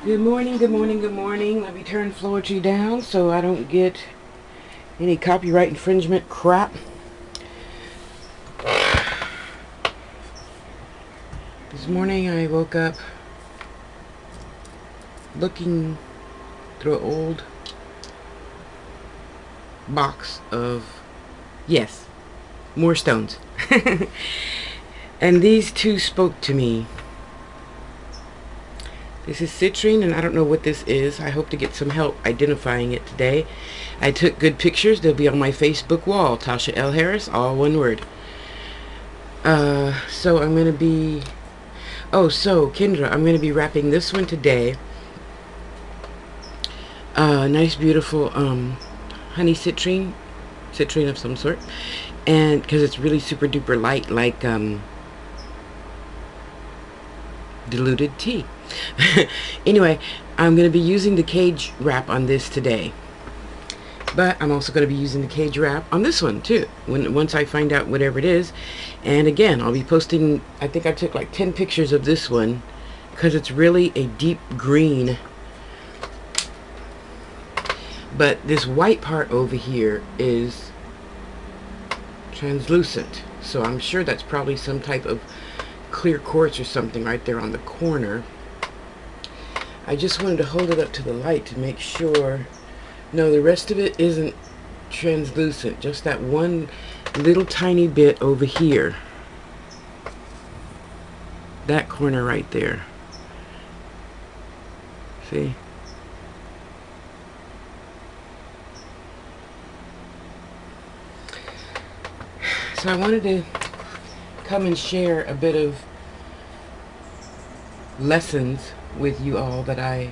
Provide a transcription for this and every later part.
Good morning, good morning, good morning. Let me turn Floetry down so I don't get any copyright infringement crap. This morning I woke up looking through an old box of, yes, more stones. And these two spoke to me. This is citrine, and I don't know what this is. I hope to get some help identifying it today. I took good pictures. They'll be on my Facebook wall. Tasha L. Harris, all one word. So I'm going to be... Oh, so, Kendra, I'm going to be wrapping this one today. Nice, beautiful honey citrine of some sort. And because it's really super duper light, like diluted tea. Anyway, I'm going to be using the cage wrap on this today. But I'm also going to be using the cage wrap on this one too, once I find out whatever it is. And again, I'll be posting, I think I took like 10 pictures of this one because it's really a deep green. But this white part over here is translucent. So I'm sure that's probably some type of clear quartz or something right there on the corner. I just wanted to hold it up to the light to make sure. No, the rest of it isn't translucent. Just that one little tiny bit over here. That corner right there. See? So I wanted to come and share a bit of lessons with you all that I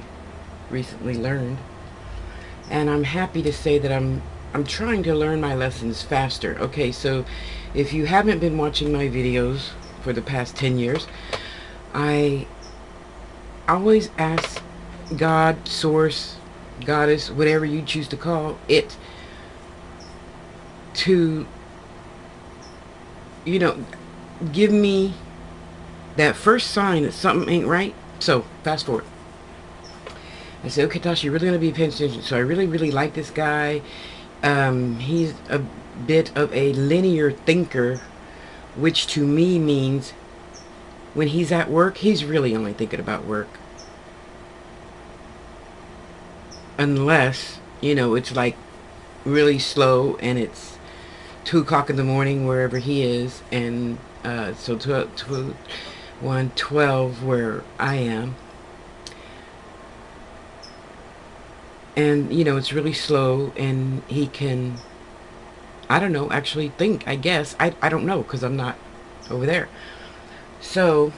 recently learned. And I'm happy to say that I'm trying to learn my lessons faster. Okay, so if you haven't been watching my videos for the past 10 years, I always ask God, source, goddess, whatever you choose to call it, to, you know, give me that first sign that something ain't right. So, fast forward. I said, okay, Tasha, you're really going to be paying attention. So I really, really like this guy. He's a bit of a linear thinker, which to me means when he's at work, he's really only thinking about work. Unless, you know, it's like really slow and it's 2 o'clock in the morning wherever he is. And so 12 where I am. And, you know, it's really slow and he can, I don't know, actually think, I guess. I don't know because I'm not over there. So,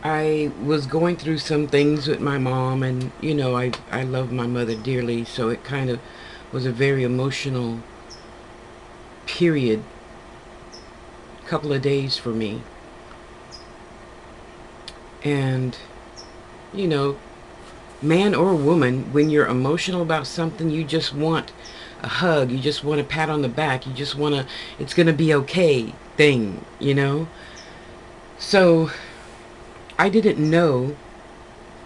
I was going through some things with my mom and, you know, I love my mother dearly. So it kind of was a very emotional period, couple of days for me. And, you know, man or woman, when you're emotional about something, you just want a hug. You just want a pat on the back. You just want to, it's going to be okay thing, you know? So I didn't know,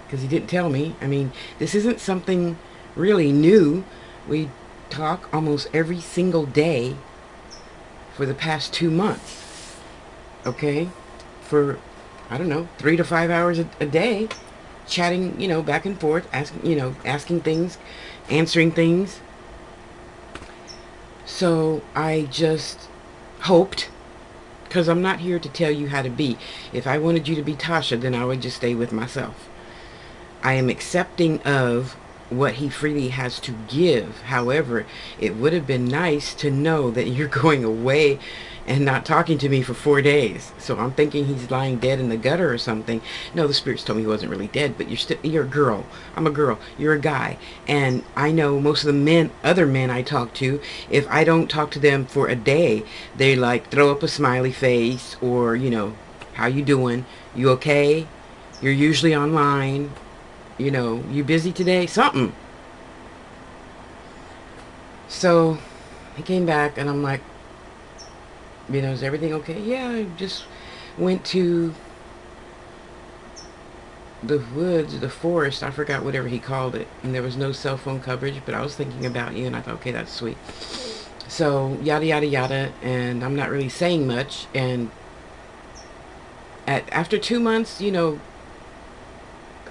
because he didn't tell me. I mean, this isn't something really new. We talk almost every single day for the past 2 months. Okay? For, I don't know, 3 to 5 hours a day, chatting, you know, back and forth, asking things, answering things. So I just hoped, because I'm not here to tell you how to be. If I wanted you to be Tasha, then I would just stay with myself. I am accepting of what he freely has to give. However, it would have been nice to know that you're going away and not talking to me for 4 days. So I'm thinking he's lying dead in the gutter or something. No, the spirits told me he wasn't really dead, but you're a girl. I'm a girl. You're a guy. And I know most of the other men I talk to, if I don't talk to them for a day, they like throw up a smiley face or, you know, how you doing? You okay? You're usually online. You know, you busy today? Something. So he came back and I'm like, Is everything okay? Yeah, I just went to the woods, the forest, I forgot whatever he called it, and there was no cell phone coverage, but I was thinking about you, and I thought, okay, that's sweet. So, yada, yada, yada, and I'm not really saying much, and after 2 months,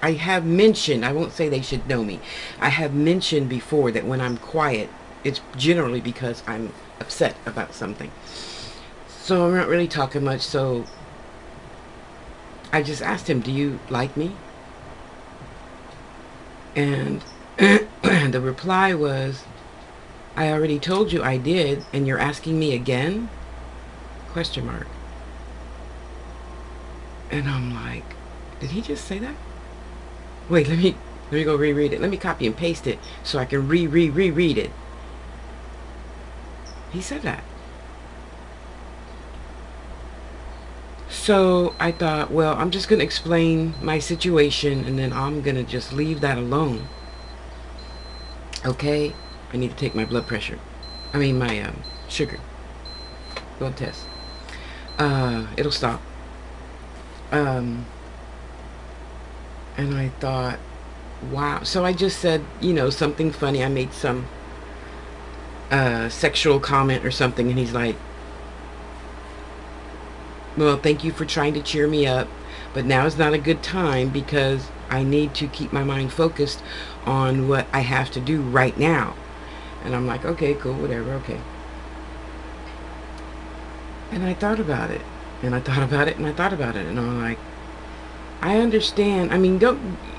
I have mentioned, I won't say they should know me, I have mentioned before that when I'm quiet, it's generally because I'm upset about something. So I'm not really talking much, so I just asked him, do you like me? And the reply was, I already told you I did, and you're asking me again? Question mark. And I'm like, did he just say that? Wait, let me go reread it. Let me copy and paste it so I can reread it. He said that. So I thought, well, I'm just going to explain my situation and then I'm going to just leave that alone. Okay? I need to take my blood pressure. I mean, my sugar. Blood test. It'll stop. And I thought, wow. So I just said, something funny. I made some sexual comment or something, and he's like, well, thank you for trying to cheer me up, but now is not a good time because I need to keep my mind focused on what I have to do right now. And I'm like, okay, cool, whatever, okay. And I thought about it, and I thought about it, and I thought about it, and I'm like, I understand. I mean,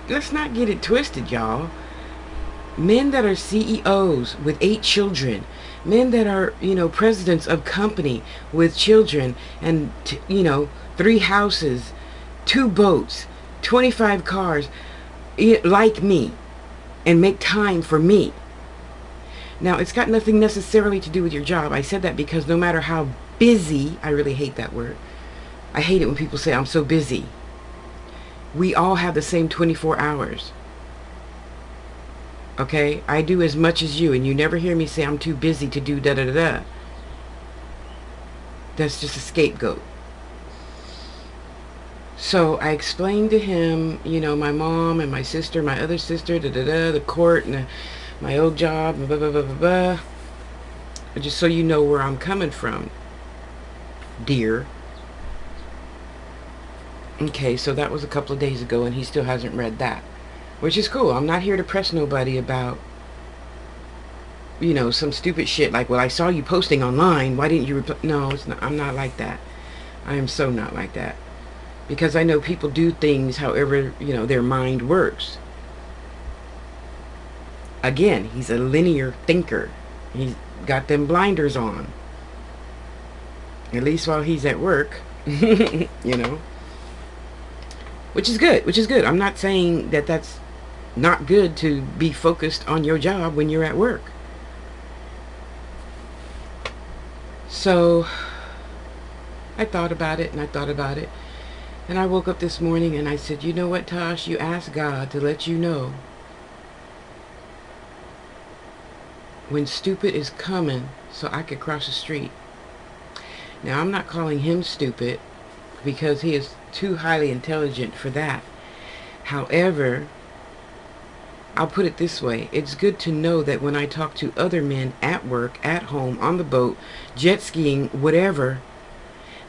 let's not get it twisted, y'all. Men that are CEOs with 8 children, men that are, presidents of company with children and, 3 houses, 2 boats, 25 cars, like me, and make time for me. Now, it's got nothing necessarily to do with your job. I said that because no matter how busy, I really hate that word. I hate it when people say, I'm so busy. We all have the same 24 hours. Okay? I do as much as you, and you never hear me say I'm too busy to do da-da-da-da. That's just a scapegoat. So I explained to him, my mom and my sister, my other sister, da-da-da, the court, and my old job, blah, blah, blah, blah, blah. Just so you know where I'm coming from, dear. Okay, so that was a couple of days ago, and he still hasn't read that, which is cool. I'm not here to press nobody about, some stupid shit like, well, I saw you posting online. Why didn't you reply? No, it's not. I'm not like that. I am so not like that. Because I know people do things however, their mind works. Again, he's a linear thinker. He's got them blinders on. At least while he's at work, Which is good. I'm not saying that that's not good to be focused on your job when you're at work. So I thought about it and I thought about it. And I woke up this morning and I said, you know what, Tosh? You asked God to let you know when stupid is coming so I could cross the street. Now, I'm not calling him stupid because he is too highly intelligent for that. However, I'll put it this way. It's good to know that when I talk to other men at work, at home, on the boat, jet skiing, whatever,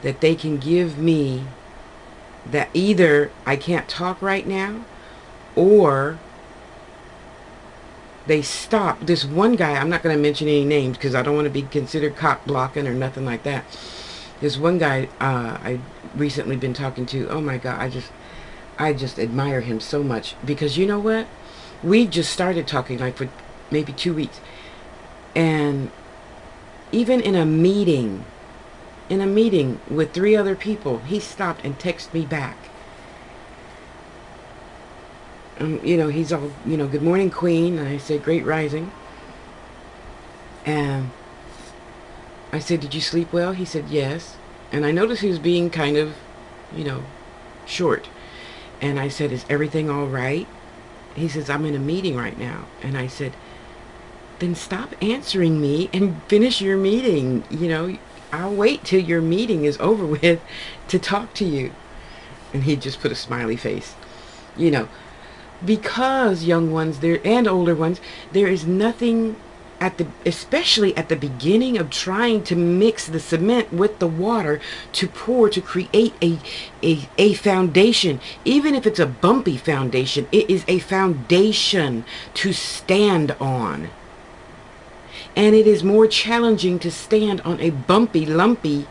that they can give me that either I can't talk right now or they stop. This one guy, I'm not going to mention any names because I don't want to be considered cock blocking or nothing like that. This one guy I recently been talking to, oh my God, I just admire him so much because you know what? We just started talking like for maybe 2 weeks. And even in a meeting with 3 other people, he stopped and texted me back. He's all, good morning, Queen. And I said, great rising. And I said, did you sleep well? He said, yes. And I noticed he was being kind of, short. And I said, is everything all right? He says, I'm in a meeting right now. And I said, then stop answering me and finish your meeting. I'll wait till your meeting is over with to talk to you. And he just put a smiley face. You know, because young ones there and older ones, there is nothing at the, especially at the beginning of trying to mix the cement with the water to pour to create a foundation. Even if it's a bumpy foundation, it is a foundation to stand on. And it is more challenging to stand on a bumpy, lumpy,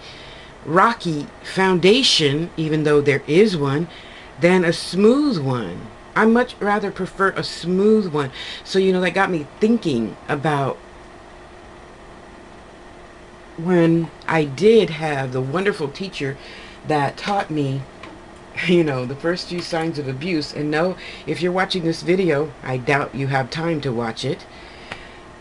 rocky foundation, even though there is one, than a smooth one. I much rather prefer a smooth one. So, that got me thinking about when I did have the wonderful teacher that taught me, the first few signs of abuse. And no, if you're watching this video, I doubt you have time to watch it.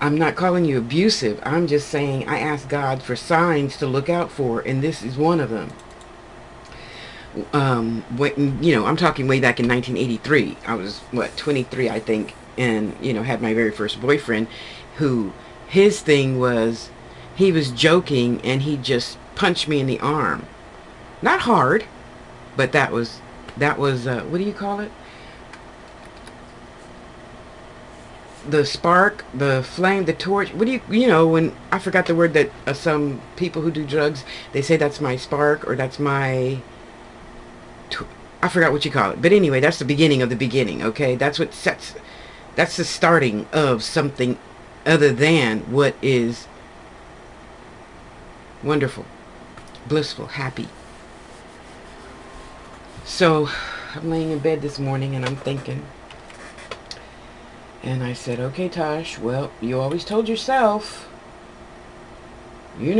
I'm not calling you abusive. I'm just saying I asked God for signs to look out for, and this is one of them. I'm talking way back in 1983. I was, 23, I think, and, had my very first boyfriend who, his thing was, he was joking and he just punched me in the arm. Not hard, but that was, what do you call it? The spark, the flame, the torch. What do when, I forgot the word that some people who do drugs, they say that's my spark, or that's my, I forgot what you call it. But anyway, that's the beginning of the beginning, okay? That's what sets, that's the starting of something other than what is wonderful, blissful, happy. So I'm laying in bed this morning and I'm thinking, and I said, okay, Tosh, well, you always told yourself, you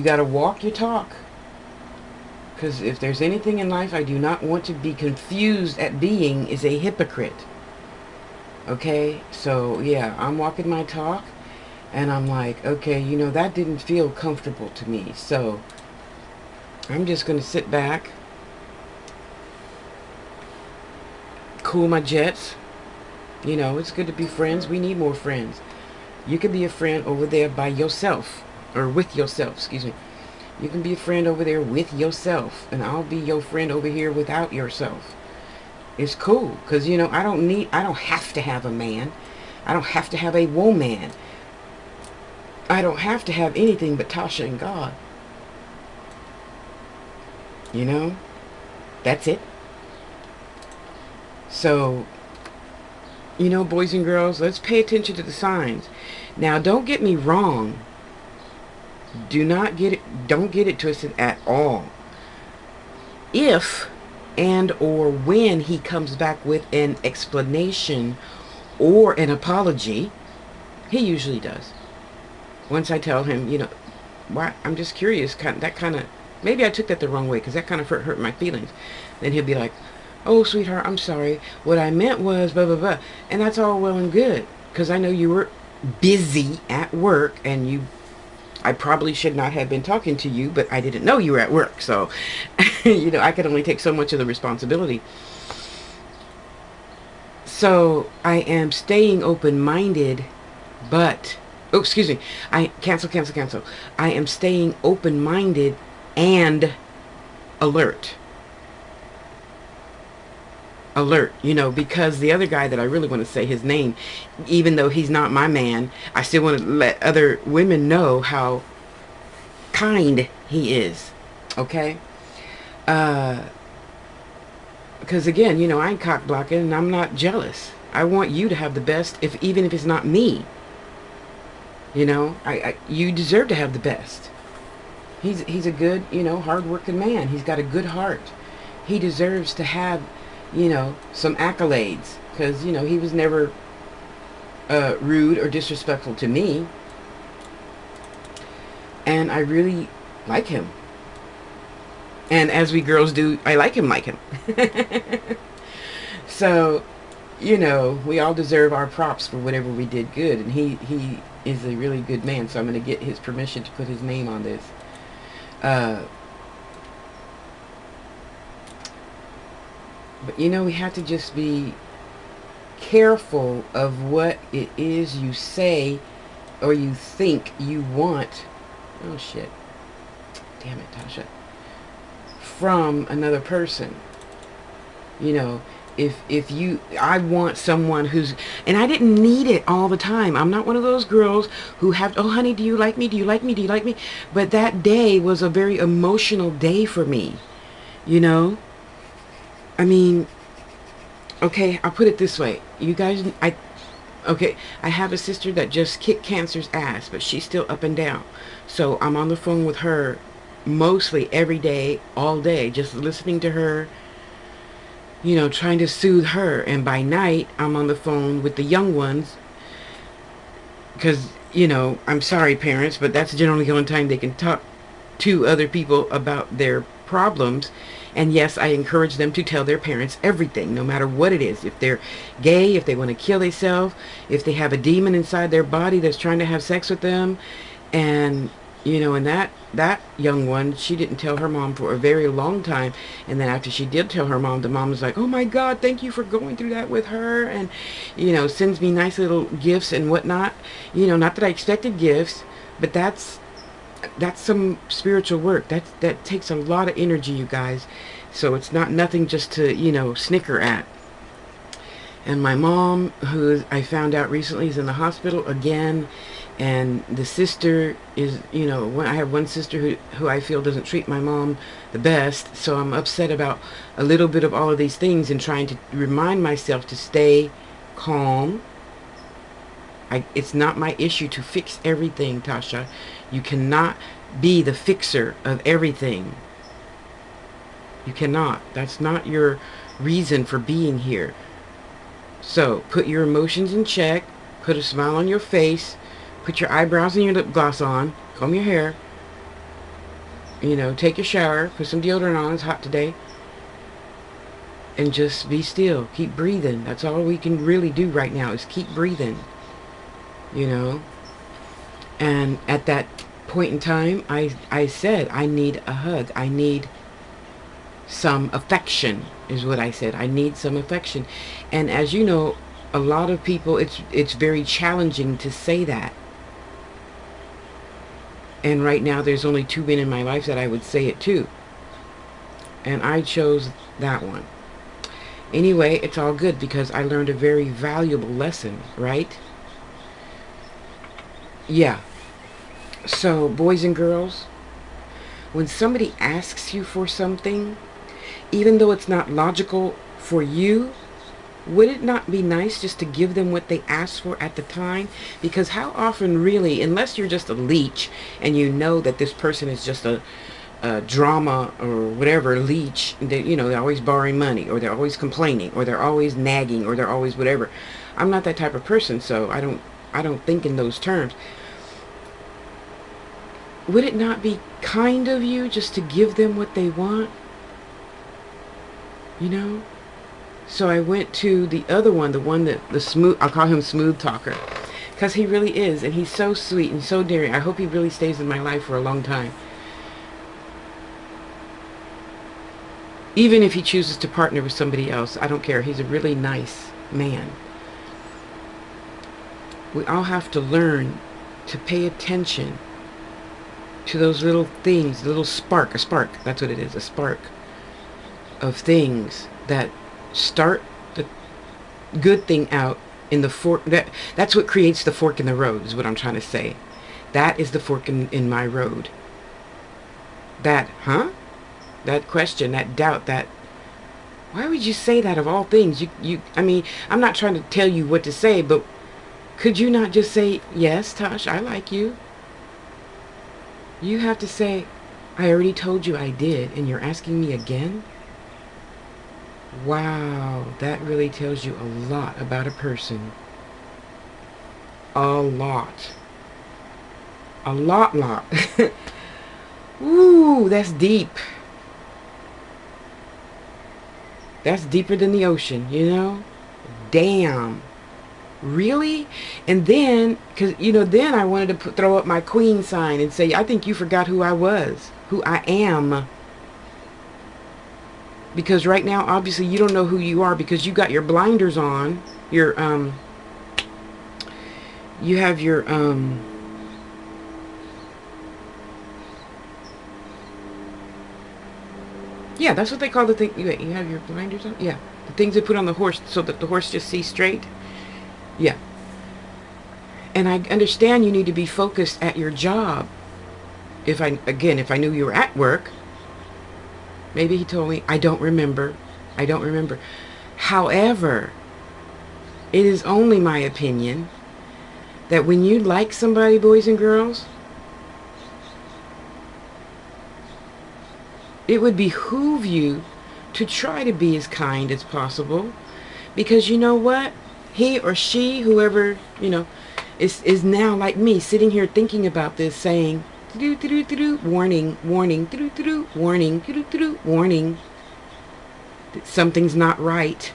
got to walk your talk. Because if there's anything in life I do not want to be confused at being, is a hypocrite. Okay? So, yeah, I'm walking my talk. And I'm like, okay, that didn't feel comfortable to me. So, I'm just going to sit back. Cool my jets. It's good to be friends. We need more friends. You can be a friend over there by yourself. Or with yourself, excuse me. You can be a friend over there with yourself, and I'll be your friend over here without yourself. It's cool, because, I don't have to have a man. I don't have to have a woman. I don't have to have anything but Tasha and God. That's it. So, boys and girls, let's pay attention to the signs. Now, don't get me wrong. Don't get it twisted at all. If and or when he comes back with an explanation or an apology, he usually does. Once I tell him, why, I'm just curious, maybe I took that the wrong way, because that kind of hurt my feelings. Then he'll be like, oh, sweetheart, I'm sorry. What I meant was blah, blah, blah. And that's all well and good, because I know you were busy at work, and I probably should not have been talking to you, but I didn't know you were at work. So, I could only take so much of the responsibility. So, I am staying open-minded, but, oh, excuse me, cancel. I am staying open-minded and alert. Because the other guy that I really want to say his name, even though he's not my man, I still want to let other women know how kind he is. Okay? Because again, I ain't cock blocking and I'm not jealous. I want you to have the best, even if it's not me. You deserve to have the best. He's a good, hard-working man. He's got a good heart. He deserves to have, some accolades, because, he was never rude or disrespectful to me. And I really like him. And as we girls do, I like him. So, we all deserve our props for whatever we did good. And he is a really good man, so I'm going to get his permission to put his name on this. But we have to just be careful of what it is you say or you think you want. Oh shit. damn it, Tasha, from another person. You know, if you, I want someone who's, and I didn't need it all the time. I'm not one of those girls who have, oh honey, do you like me? Do you like me? Do you like me? But that day was a very emotional day for me. You know, I mean, okay, I'll put it this way. You guys, okay, I have a sister that just kicked cancer's ass, but she's still up and down. So I'm on the phone with her mostly every day, all day, just listening to her, you know, trying to soothe her. And by night, I'm on the phone with the young ones because, you know, I'm sorry, parents, but that's generally the only time they can talk to other people about their problems. And yes, I encourage them to tell their parents everything, no matter what it is. If they're gay, if they want to kill themselves, if they have a demon inside their body that's trying to have sex with them. And, you know, and that young one, she didn't tell her mom for a very long time. And then after she did tell her mom, the mom was like, oh my God, thank you for going through that with her. And, you know, sends me nice little gifts and whatnot. You know, not that I expected gifts, but that's some spiritual work. That takes a lot of energy, you guys. So it's not nothing just to, you know, snicker at. And my mom, who I found out recently is in the hospital again. And the sister is, you know, I have one sister who I feel doesn't treat my mom the best. So I'm upset about a little bit of all of these things and trying to remind myself to stay calm. It's not my issue to fix everything, Tasha. You cannot be the fixer of everything. You cannot. That's not your reason for being here. So put your emotions in check. Put a smile on your face. Put your eyebrows and your lip gloss on. Comb your hair. You know, take your shower. Put some deodorant on. It's hot today. And just be still. Keep breathing. That's all we can really do right now is keep breathing. You know. And at that point in time, I said, I need a hug. I need some affection, is what I said. I need some affection. And as you know, a lot of people, it's very challenging to say that. And right now, there's only 2 men in my life that I would say it to. And I chose that one. Anyway, it's all good because I learned a very valuable lesson, right? Yeah. So, boys and girls, when somebody asks you for something, even though it's not logical for you, would it not be nice just to give them what they asked for at the time? Because how often really, unless you're just a leech and you know that this person is just a drama or whatever leech, they, you know, they're always borrowing money, or they're always complaining, or they're always nagging, or they're always whatever. I'm not that type of person, so I don't think in those terms. Would it not be kind of you just to give them what they want? You know? So I went to the other one, the one that, the smooth, I'll call him Smooth Talker. Because he really is, and he's so sweet and so daring. I hope he really stays in my life for a long time. Even if he chooses to partner with somebody else, I don't care. He's a really nice man. We all have to learn to pay attention to those little things, a spark, that's what it is, a spark of things that start the good thing out in the fork. That's what creates the fork in the road, is what I'm trying to say. That is the fork in my road. That, huh? That question, that doubt, that, why would you say that of all things? I mean, I'm not trying to tell you what to say, but could you not just say, yes, Tosh, I like you? You have to say, I already told you I did, and you're asking me again? Wow, that really tells you a lot about a person. A lot. A lot. Ooh, that's deep. That's deeper than the ocean, you know? Damn. Really? And then, because, you know, then I wanted to throw up my queen sign and say, I think you forgot who I was, who I am. Because right now, obviously, you don't know who you are because you got your blinders on. You have your, Yeah, that's what they call the thing. Wait, you have your blinders on? Yeah. The things they put on the horse so that the horse just sees straight. Yeah. And I understand you need to be focused at your job. If I knew you were at work, maybe he told me, I don't remember. I don't remember. However, it is only my opinion that when you like somebody, boys and girls, it would behoove you to try to be as kind as possible. Because you know what? He or she, whoever, is now like me, sitting here thinking about this, saying, warning, warning, warning, warning, something's not right.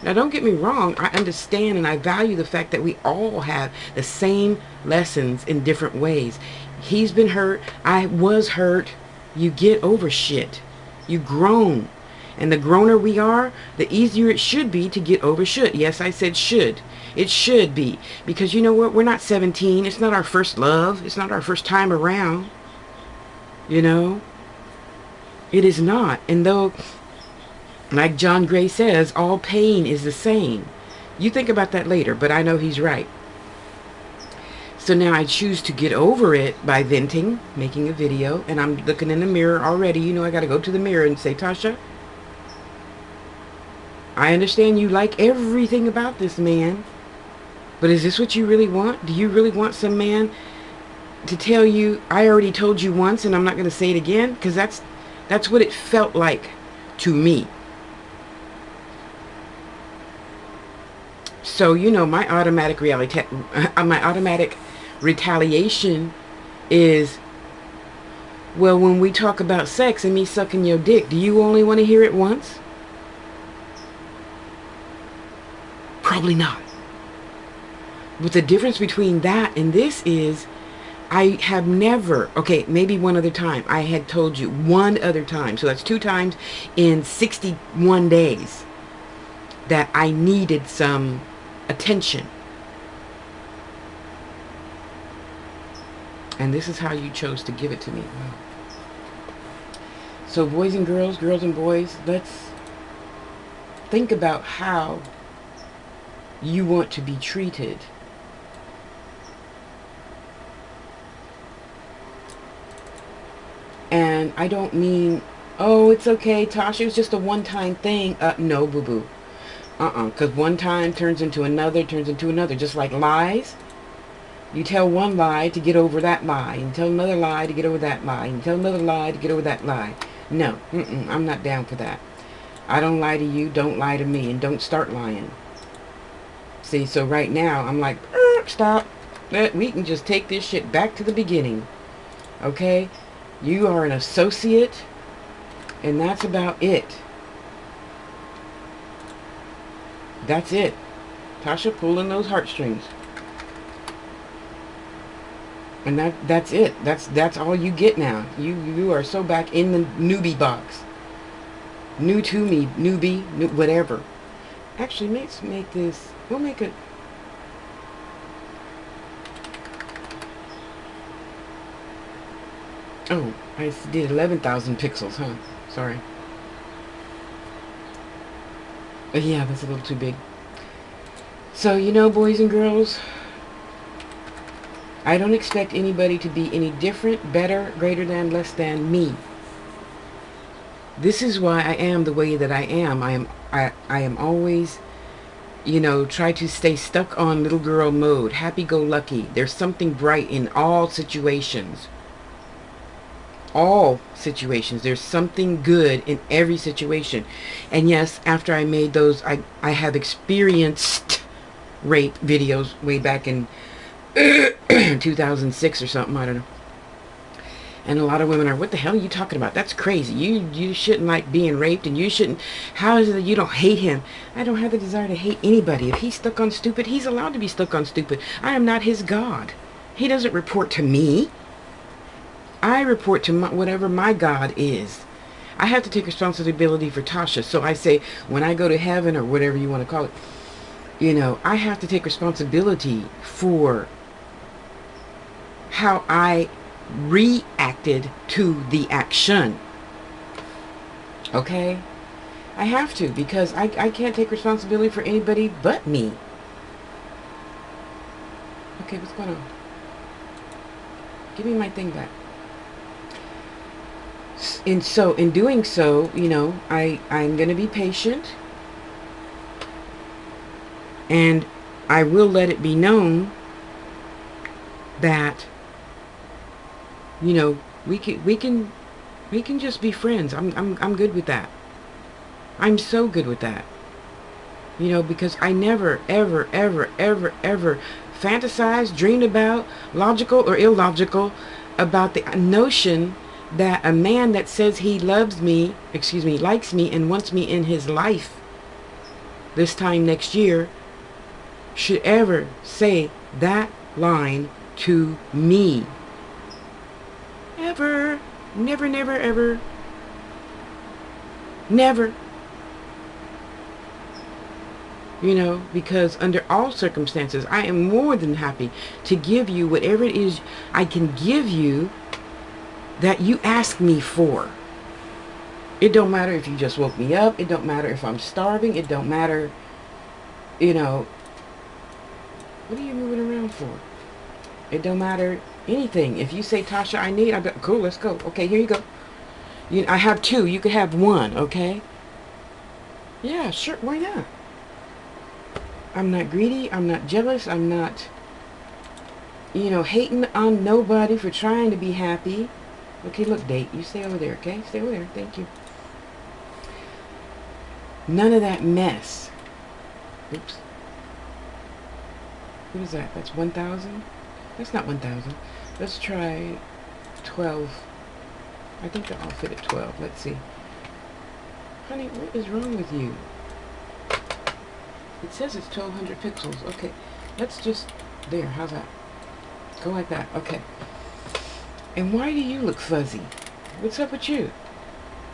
Now, don't get me wrong. I understand and I value the fact that we all have the same lessons in different ways. He's been hurt. I was hurt. You get over shit. You grown. And the growner we are, the easier it should be to get over should. Yes, I said should. It should be. Because you know what? We're not 17. It's not our first love. It's not our first time around. You know? It is not. And though, like John Gray says, all pain is the same. You think about that later, but I know he's right. So now I choose to get over it by venting, making a video, and I'm looking in the mirror already. You know I got to go to the mirror and say, Tasha, I understand you like everything about this man, but is this what you really want? Do you really want some man to tell you, I already told you once and I'm not going to say it again? Because that's what it felt like to me. So, my automatic retaliation is, well, when we talk about sex and me sucking your dick, do you only want to hear it once? Probably not. But the difference between that and this is, I have never, okay, maybe one other time, I had told you one other time, so that's 2 times in 61 days, that I needed some attention. And this is how you chose to give it to me. Wow. So boys and girls and boys, let's think about how you want to be treated. And I don't mean, oh, it's okay, Tasha, it was just a one-time thing. No, boo-boo. Because one time turns into another, just like lies. You tell one lie to get over that lie, and tell another lie to get over that lie, and tell another lie to get over that lie. No, I'm not down for that. I don't lie to you, don't lie to me, and don't start lying. See, so right now, I'm like, stop. We can just take this shit back to the beginning. Okay? You are an associate, and that's about it. That's it. Tasha, pulling those heartstrings. And that's it. That's all you get now. You are so back in the newbie box. New to me, newbie, whatever. Actually, let's make this. We'll make it. Oh, I did 11,000 pixels, huh? Sorry. But yeah, that's a little too big. So, boys and girls, I don't expect anybody to be any different, better, greater than, less than me. This is why I am the way that I am. I am always, try to stay stuck on little girl mode, happy-go-lucky. There's something bright in all situations. All situations. There's something good in every situation. And yes, after I made those, I have experienced rape videos way back in 2006 or something, I don't know. And a lot of women are, what the hell are you talking about? That's crazy. You shouldn't like being raped, and you shouldn't. How is it that you don't hate him? I don't have the desire to hate anybody. If he's stuck on stupid, he's allowed to be stuck on stupid. I am not his God. He doesn't report to me. I report to whatever my God is. I have to take responsibility for Tasha. So I say, when I go to heaven, or whatever you want to call it, I have to take responsibility for how I reacted to the action. Okay? I have to, because I can't take responsibility for anybody but me. Okay, what's going on? Give me my thing back. And so, in doing so, you know, I'm going to be patient. And I will let it be known that, you know, we can just be friends. I'm good with that. I'm so good with that. You know, because I never, ever, ever, ever, ever fantasized, dreamed about, logical or illogical, about the notion that a man that says he loves me, likes me and wants me in his life this time next year should ever say that line to me. Ever. Never, never, ever. Never. You know, because under all circumstances, I am more than happy to give you whatever it is I can give you that you ask me for. It don't matter if you just woke me up. It don't matter if I'm starving. It don't matter, you know, what are you moving around for? It don't matter anything. If you say, Tasha, I need, I go, cool, let's go. Okay, here you go. I have two. You could have one, okay? Yeah, sure, why not? I'm not greedy. I'm not jealous. I'm not, you know, hating on nobody for trying to be happy. Okay, look, date. You stay over there, okay? Stay over there. Thank you. None of that mess. Oops. What is that? That's 1,000? That's not 1,000. Let's try 12. I think they'll all fit at 12. Let's see. Honey, what is wrong with you? It says it's 1,200 pixels. Okay, let's just... There, how's that? Go like that. Okay. And why do you look fuzzy? What's up with you?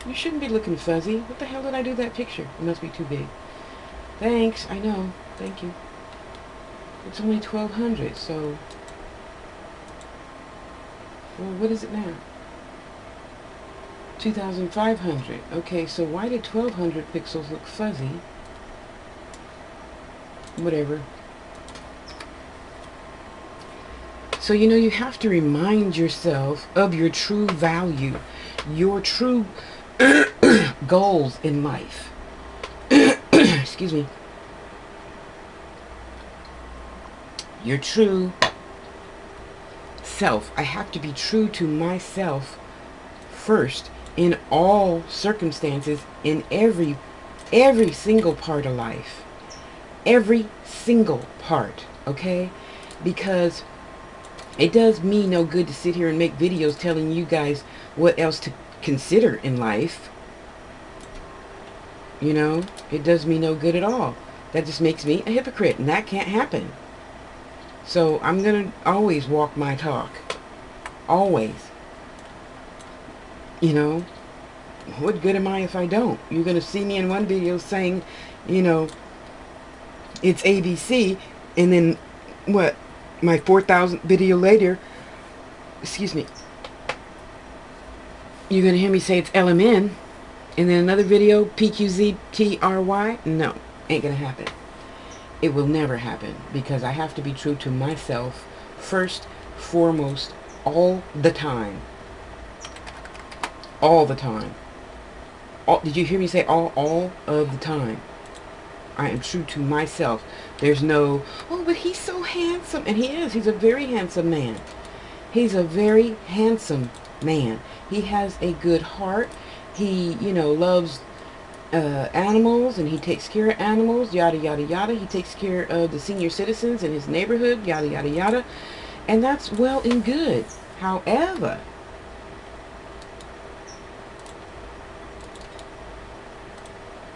You shouldn't be looking fuzzy. What the hell did I do that picture? It must be too big. Thanks, I know. Thank you. It's only 1,200, so... Well, what is it now? 2,500. Okay, so why did 1,200 pixels look fuzzy? Whatever. So, you know, you have to remind yourself of your true value, your true goals in life. Excuse me. Your true self. I have to be true to myself first in all circumstances, in every single part of life. Every single part, okay? Because it does me no good to sit here and make videos telling you guys what else to consider in life. You know, it does me no good at all. That just makes me a hypocrite, and that can't happen. So I'm going to always walk my talk. Always. You know, what good am I if I don't? You're going to see me in one video saying, you know, it's ABC, and then what, my 4,000th video later, excuse me, you're going to hear me say it's LMN, and then another video, PQZTRY. No, ain't going to happen. It will never happen, because I have to be true to myself first, foremost, all the time. All the time. Did you hear me say all of the time? I am true to myself. There's no, oh, but he's so handsome. And he is. He's a very handsome man. He's a very handsome man. He has a good heart. He, you know, loves animals, and he takes care of animals, yada, yada, yada. He takes care of the senior citizens in his neighborhood, yada, yada, yada. And that's well and good. However,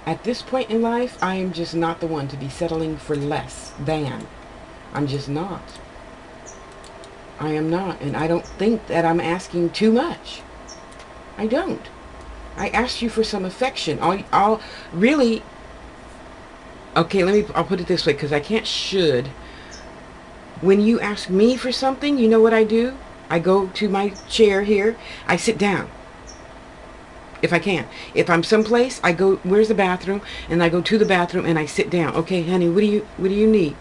at this point in life, I am just not the one to be settling for less than. I'm just not. I am not. And I don't think that I'm asking too much. I don't. I asked you for some affection. I'll really... Okay, I'll put it this way, because I can't should. When you ask me for something, you know what I do? I go to my chair here. I sit down. if I can. If I'm someplace, I go, where's the bathroom? And I go to the bathroom and I sit down. Okay, honey, what do you need?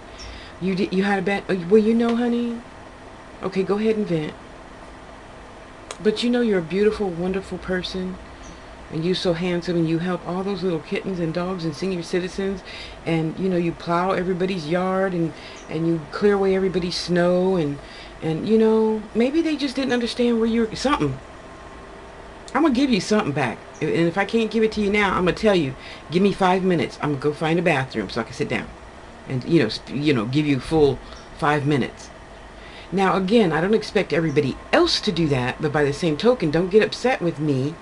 You had a bad, well, you know, honey. Okay, go ahead and vent. But you know you're a beautiful, wonderful person. And you're so handsome, and you help all those little kittens and dogs and senior citizens, and you know you plow everybody's yard, and you clear away everybody's snow, and you know maybe they just didn't understand where you're something. I'm gonna give you something back, and if I can't give it to you now, I'm gonna tell you, give me 5 minutes. I'm gonna go find a bathroom so I can sit down, and you know give you full 5 minutes. Now again, I don't expect everybody else to do that, but by the same token, don't get upset with me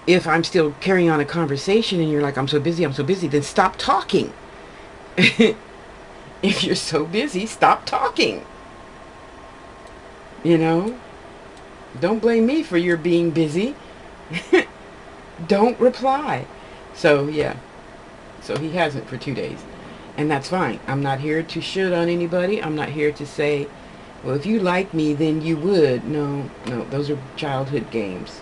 if I'm still carrying on a conversation and you're like, I'm so busy, then stop talking. If you're so busy, stop talking. You know? Don't blame me for your being busy. Don't reply. So, yeah. So he hasn't for 2 days. And that's fine. I'm not here to shit on anybody. I'm not here to say, well, if you like me, then you would. No, those are childhood games.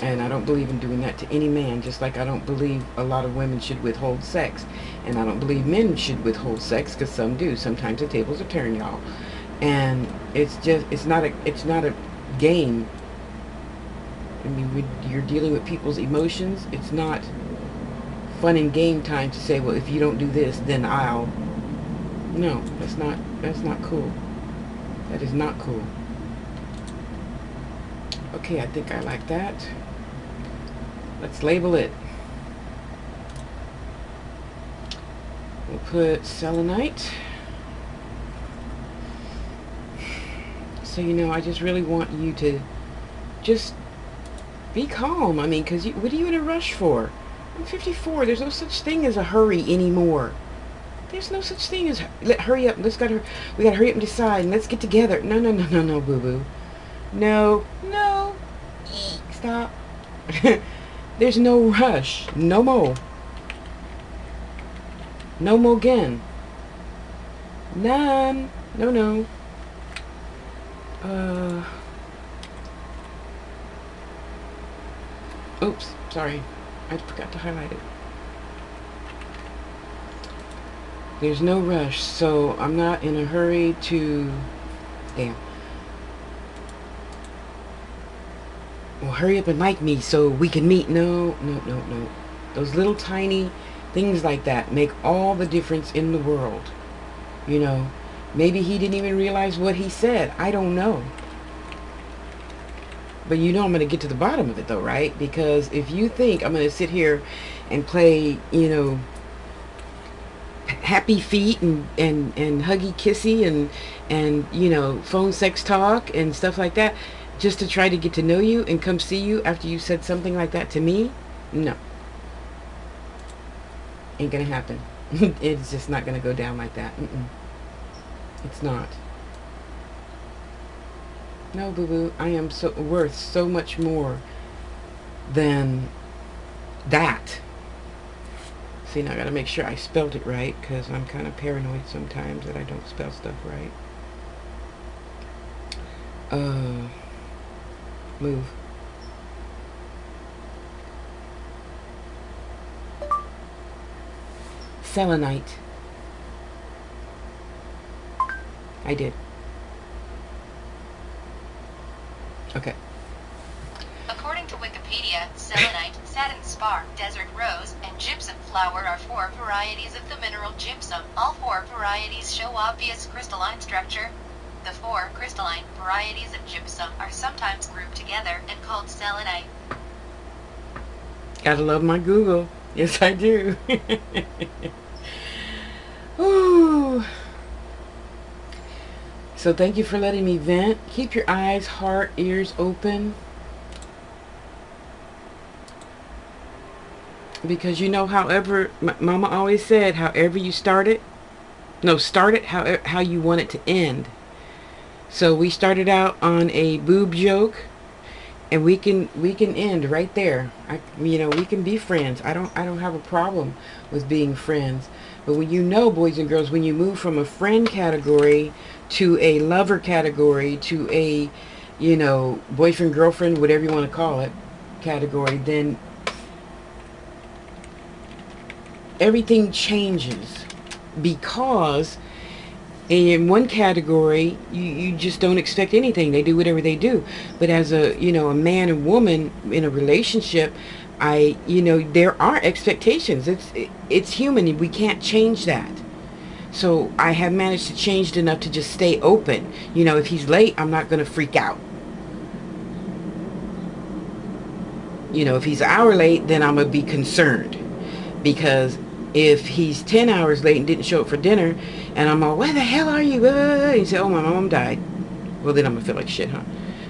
And I don't believe in doing that to any man, just like I don't believe a lot of women should withhold sex. And I don't believe men should withhold sex, because some do. Sometimes the tables are turned, y'all. And it's not a game. I mean, you're dealing with people's emotions. It's not fun and game time to say, well, if you don't do this, then I'll. No, that's not cool. That is not cool. Okay, I think I like that. Let's label it. We'll put selenite. So, you know, I just really want you to just be calm. I mean, because what are you in a rush for? I'm 54. There's no such thing as a hurry anymore. There's no such thing as hurry up. We gotta hurry up and decide, and let's get together. No, boo-boo. No. Stop. There's no rush. No more. No more again. None. No. Oops. Sorry. I forgot to highlight it. There's no rush, so I'm not in a hurry to... Damn. Well, hurry up and like me so we can meet. No. Those little tiny things like that make all the difference in the world. You know, maybe he didn't even realize what he said. I don't know. But you know I'm going to get to the bottom of it though, right? Because if you think I'm going to sit here and play, you know, happy feet and huggy kissy and you know, phone sex talk and stuff like that, just to try to get to know you and come see you after you said something like that to me, no. Ain't gonna happen. It's just not gonna go down like that. It's not. No, boo-boo, I am so worth so much more than that. See, now I gotta make sure I spelled it right, because I'm kind of paranoid sometimes that I don't spell stuff right. Move. Selenite. I did. Okay. According to Wikipedia, selenite, satin spar, desert rose, and gypsum flower are 4 varieties of the mineral gypsum. All 4 varieties show obvious crystalline structure. The 4 crystalline varieties of gypsum are sometimes grouped together and called selenite. Gotta love my Google. Yes, I do. Ooh. So thank you for letting me vent. Keep your eyes, heart, ears open. Because you know, however, Mama always said, however you start it, start it how you want it to end. So we started out on a boob joke, and we can end right there. You know, we can be friends. I don't have a problem with being friends. But when you know, boys and girls, when you move from a friend category to a lover category to a, you know, boyfriend, girlfriend, whatever you want to call it, category, then everything changes. Because in one category, you just don't expect anything. They do whatever they do. But as a, a man and woman in a relationship, there are expectations. It's human. We can't change that. So I have managed to change it enough to just stay open. If he's late, I'm not going to freak out. If he's an hour late, then I'm going to be concerned. Because if he's 10 hours late and didn't show up for dinner, and I'm all, where the hell are you? And he said, oh, my mom died. Well, then I'm going to feel like shit, huh?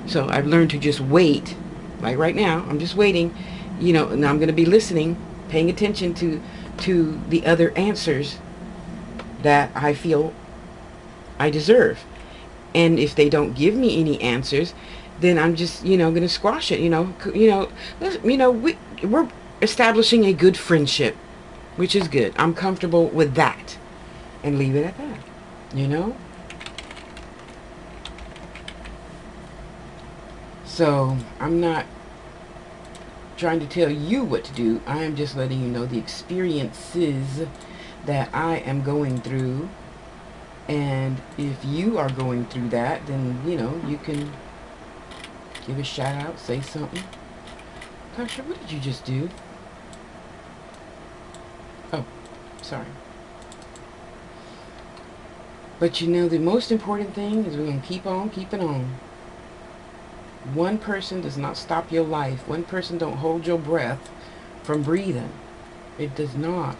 So I've learned to just wait. Like right now, I'm just waiting. And I'm going to be listening, paying attention to the other answers that I feel I deserve. And if they don't give me any answers, then I'm just, going to squash it. We're establishing a good friendship, which is good. I'm comfortable with that, and leave it at that. So I'm not trying to tell you what to do. I am just letting you know the experiences that I am going through. And if you are going through that, then, you can give a shout out, say something. Tasha, what did you just do? Oh, sorry. But the most important thing is we're going to keep on keeping on. One person does not stop your life. One person don't hold your breath from breathing. It does not.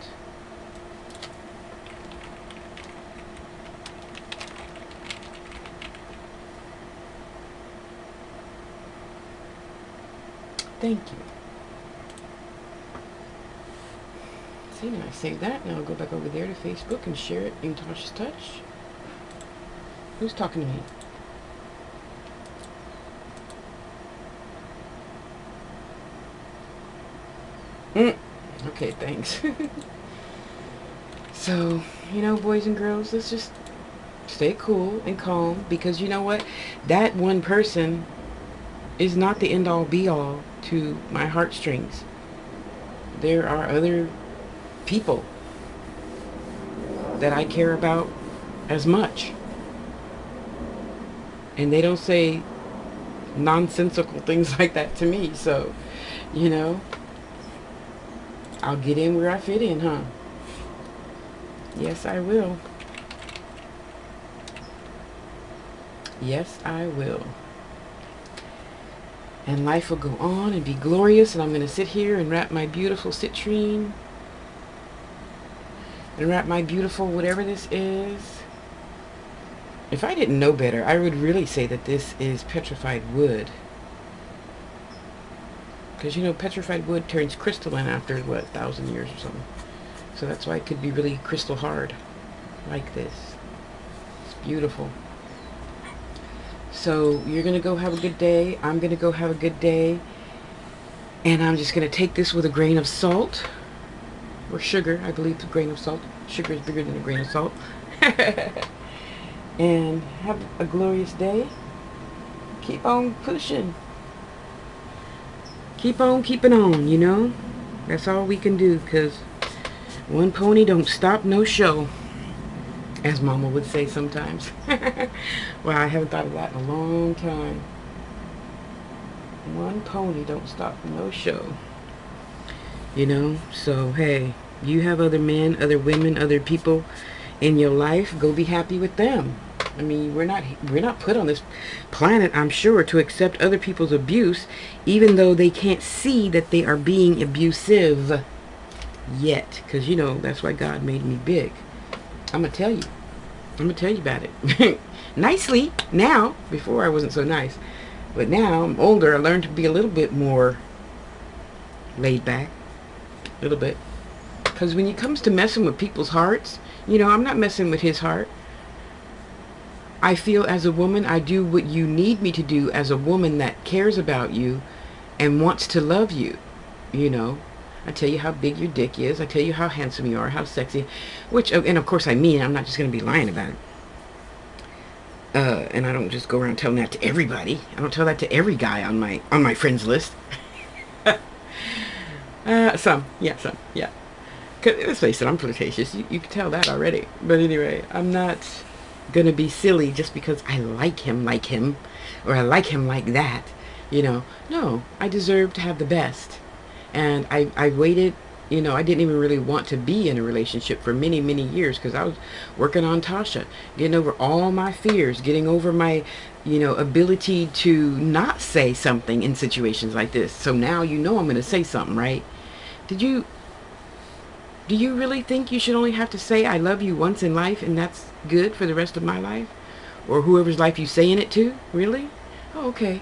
Thank you. See, now I saved that. Now I'll go back over there to Facebook and share it in Tasha's Touch. Who's talking to me? Okay, thanks. So, boys and girls, let's just stay cool and calm, because you know what? That one person is not the end-all be-all to my heartstrings. There are other people that I care about as much. And they don't say nonsensical things like that to me. So, I'll get in where I fit in, huh? Yes, I will. Yes, I will. And life will go on and be glorious. And I'm going to sit here and wrap my beautiful citrine. And wrap my beautiful whatever this is. If I didn't know better, I would really say that this is petrified wood. Because, petrified wood turns crystalline after, 1,000 years or something. So that's why it could be really crystal hard. Like this. It's beautiful. So you're going to go have a good day. I'm going to go have a good day. And I'm just going to take this with a grain of salt. Or sugar. I believe a grain of salt. Sugar is bigger than a grain of salt. And have a glorious day. Keep on pushing. Keep on keeping on, That's all we can do, because one pony don't stop no show, as Mama would say sometimes. Well, I haven't thought of that in a long time. One pony don't stop no show. So, hey, you have other men, other women, other people in your life. Go be happy with them. I mean, we're not put on this planet, I'm sure, to accept other people's abuse, even though they can't see that they are being abusive yet. Because, that's why God made me big. I'm going to tell you. I'm going to tell you about it. Nicely, now. Before I wasn't so nice. But now, I'm older, I learned to be a little bit more laid back. A little bit. Because when it comes to messing with people's hearts, I'm not messing with his heart. I feel as a woman, I do what you need me to do as a woman that cares about you and wants to love you. I tell you how big your dick is. I tell you how handsome you are, how sexy. And of course I mean, I'm not just going to be lying about it. And I don't just go around telling that to everybody. I don't tell that to every guy on my friends list. some, yeah. 'Cause, let's face it, I'm flirtatious. You can tell that already. But anyway, I'm not gonna be silly just because I like him, or I like him like that. You know, no, I deserve to have the best. And I waited, I didn't even really want to be in a relationship for many, many years because I was working on Tasha, getting over all my fears, getting over my, ability to not say something in situations like this. So now I'm going to say something, right? Did you do you really think you should only have to say I love you once in life and that's good for the rest of my life? Or whoever's life you saying it to? Really? Oh, okay.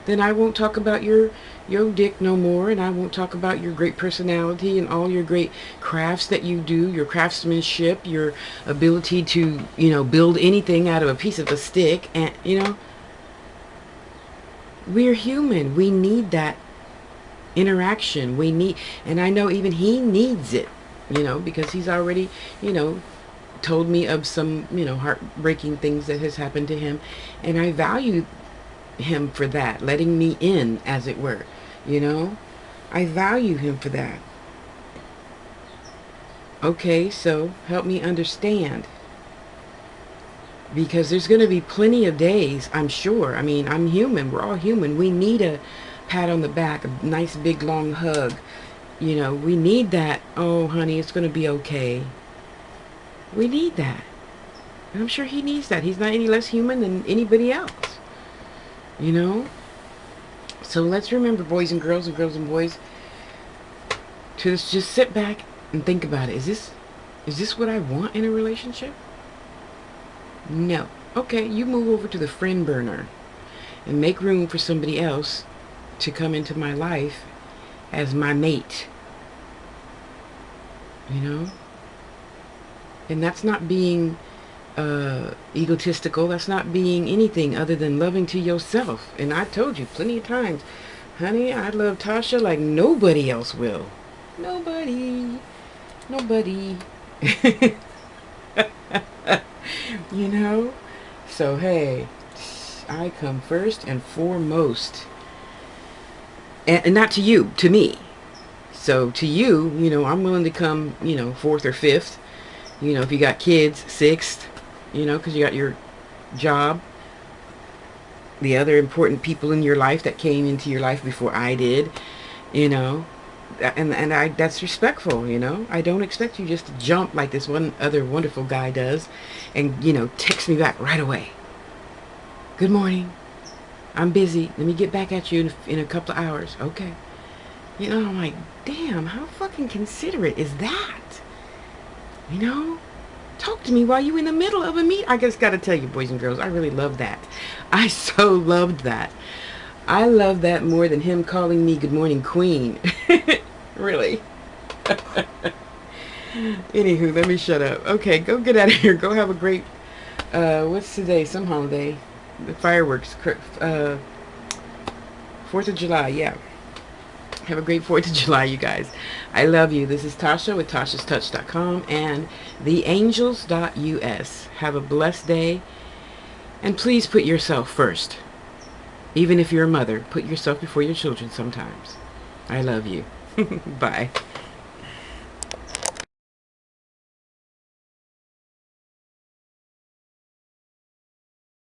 Then I won't talk about your dick no more, and I won't talk about your great personality and all your great crafts that you do, your craftsmanship, your ability to, build anything out of a piece of a stick. And, we're human. We need that interaction. And I know even he needs it, because he's already, told me of some, heartbreaking things that has happened to him. And I value him for that, letting me in, as it were. I value him for that. Okay, so help me understand. Because there's going to be plenty of days, I'm sure. I mean, I'm human. We're all human. We need a pat on the back, a nice big long hug. We need that. Oh, honey, it's going to be okay. We need that. And I'm sure he needs that. He's not any less human than anybody else. So let's remember, boys and girls and boys, to just sit back and think about it. Is this what I want in a relationship? No. Okay, you move over to the friend burner and make room for somebody else to come into my life as my mate. And that's not being egotistical. That's not being anything other than loving to yourself. And I told you plenty of times, honey, I love Tasha like nobody else will. Nobody. So hey, I come first and foremost. And not to you, to me. So to you, I'm willing to come, fourth or fifth. If you got kids, sixth, because you got your job, the other important people in your life that came into your life before I did, and that's respectful. I don't expect you just to jump like this one other wonderful guy does and, text me back right away. Good morning. I'm busy. Let me get back at you in a couple of hours. Okay. I'm like, damn, how fucking considerate is that? Talk to me while you in the middle of a meet. I just got to tell you, boys and girls, I really love that. I so loved that. I love that more than him calling me good morning queen. Really. Anywho, let me shut up. Okay, go get out of here. Go have a great, what's today? Some holiday. The fireworks. 4th of July, yeah. Have a great 4th of July, you guys. I love you. This is Tasha with TashasTouch.com and theangels.us. Have a blessed day. And please put yourself first. Even if you're a mother, put yourself before your children sometimes. I love you. Bye.